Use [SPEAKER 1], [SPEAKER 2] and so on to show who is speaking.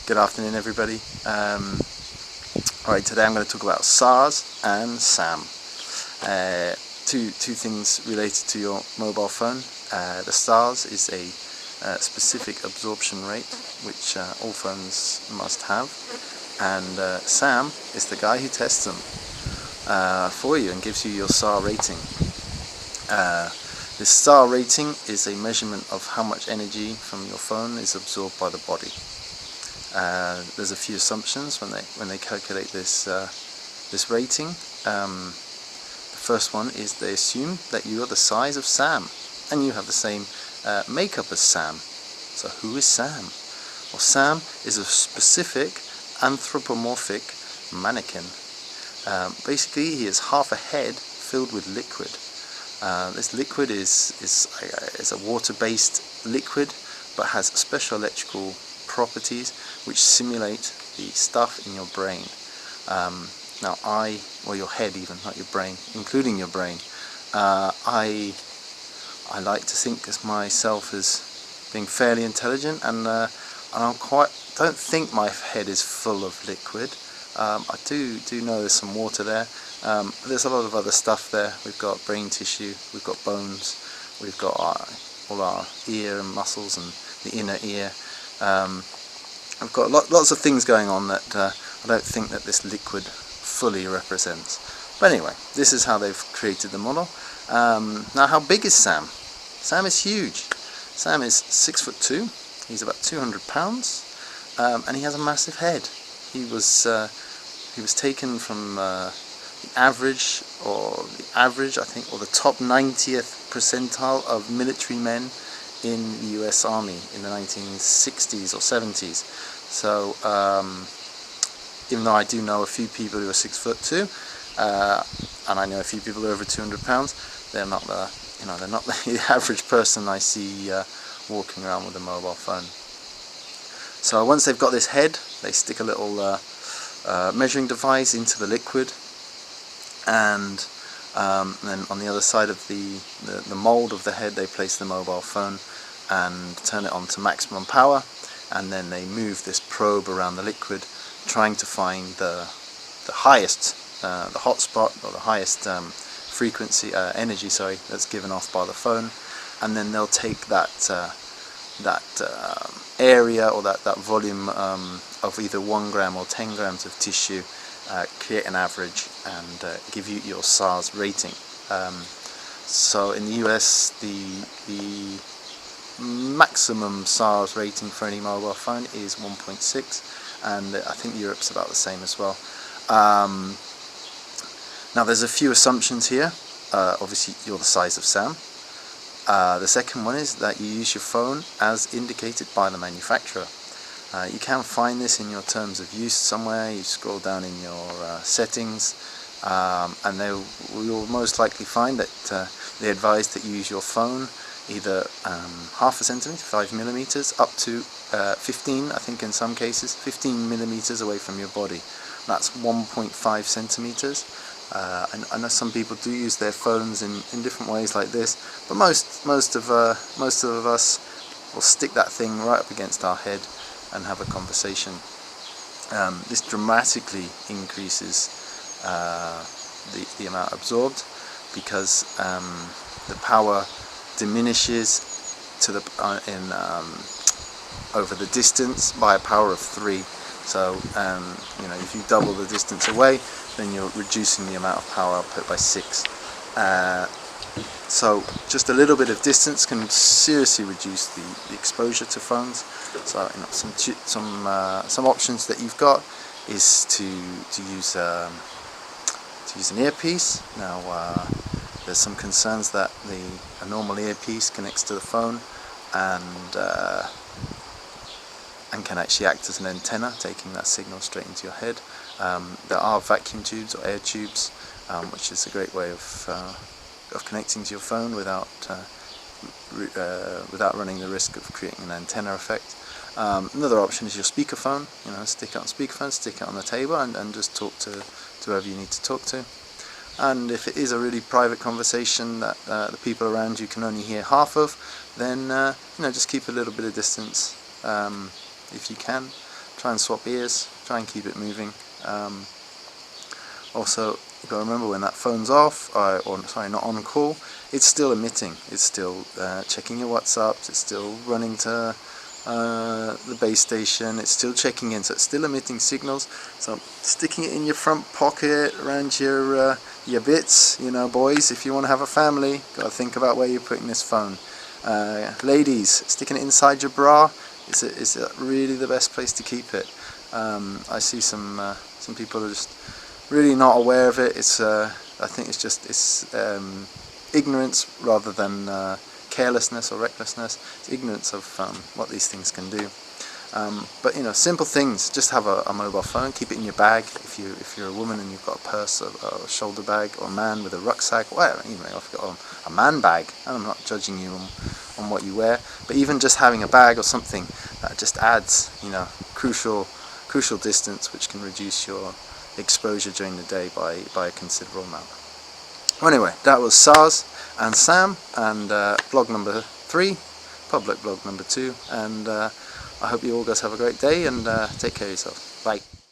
[SPEAKER 1] Good afternoon, everybody. Alright, today I'm going to talk about SARs and SAM. Two things related to your mobile phone. The SARs is a specific absorption rate, which all phones must have, and SAM is the guy who tests them for you and gives you your SAR rating. This SAR rating is a measurement of how much energy from your phone is absorbed by the body. There's a few assumptions when they calculate this this rating. The first one is they assume that you are the size of Sam and you have the same makeup as Sam. So who is Sam? Well, Sam is a specific anthropomorphic mannequin. Basically, he has half a head filled with liquid. This liquid is a water-based liquid, but has special electrical properties which simulate the stuff in your brain. Now or your head even, not your brain, including your brain. I like to think of myself as being fairly intelligent, and I don't think my head is full of liquid. I do know there's some water there. There's a lot of other stuff there. We've got brain tissue, we've got bones, we've got all our ear and muscles and the inner ear. I've got lots of things going on that I don't think that this liquid fully represents. But anyway, this is how they've created the model. Now, how big is Sam? Sam is huge. Sam is 6'2". He's about 200 pounds, and he has a massive head. He was taken from the average, I think, or the top 90th percentile of military men in the US Army in the 1960s or 70s. So even though I do know a few people who are 6'2", and I know a few people who are over 200 pounds, they're not the average person I see walking around with a mobile phone. So once they've got this head, they stick a little measuring device into the liquid, and then on the other side of the mold of the head they place the mobile phone and turn it on to maximum power, and then they move this probe around the liquid, trying to find the highest, the hot spot, or the highest frequency, energy, that's given off by the phone, and then they'll take that area or that volume of either 1 gram or 10 grams of tissue, create an average, and give you your SARs rating. So in the US, the maximum SARs rating for any mobile phone is 1.6, and I think Europe's about the same as well. Now there's a few assumptions here. Obviously you're the size of Sam. The second one is that you use your phone as indicated by the manufacturer. You can find this in your terms of use somewhere. You scroll down in your settings, and you'll most likely find that they advise that you use your phone either half a centimeter, 5 millimeters, up to 15, I think in some cases, 15 millimeters away from your body. That's 1.5 centimeters. I know some people do use their phones in different ways like this, but most of us will stick that thing right up against our head and have a conversation. This dramatically increases the amount absorbed, because the power diminishes to over the distance by a power of 3. So if you double the distance away, then you're reducing the amount of power output by 6. So just a little bit of distance can seriously reduce the exposure to phones. So some options that you've got is to use an earpiece. Now there's some concerns that a normal earpiece connects to the phone and can actually act as an antenna, taking that signal straight into your head. There are vacuum tubes or air tubes, which is a great way of connecting to your phone without running the risk of creating an antenna effect. Another option is your speakerphone. Stick it on speakerphone, stick it on the table, and just talk to whoever you need to talk to. And if it is a really private conversation that the people around you can only hear half of, then just keep a little bit of distance if you can. try and swap ears, try and keep it moving. Also, you've got to remember when that phone's off, or sorry, not on call, it's still emitting. It's still checking your WhatsApps, it's still running to the base station, it's still checking in, so it's still emitting signals. So sticking it in your front pocket, around your bits, you know, boys, if you want to have a family, got to think about where you're putting this phone. Ladies, sticking it inside your bra is really the best place to keep it. I see some people are just really not aware of it. It's I think it's ignorance rather than carelessness or recklessness. It's ignorance of what these things can do. But you know, simple things. Just have a mobile phone. Keep it in your bag. If you're a woman and you've got a purse or a shoulder bag, or a man with a rucksack, well, you know, if you've got a man bag, and I'm not judging you on what you wear, but even just having a bag or something that just adds, you know, crucial distance, which can reduce your exposure during the day by a considerable amount. Well, anyway, that was SARs and SAM, and blog number 3, public blog number 2, and I hope you all guys have a great day, and take care of yourselves. Bye.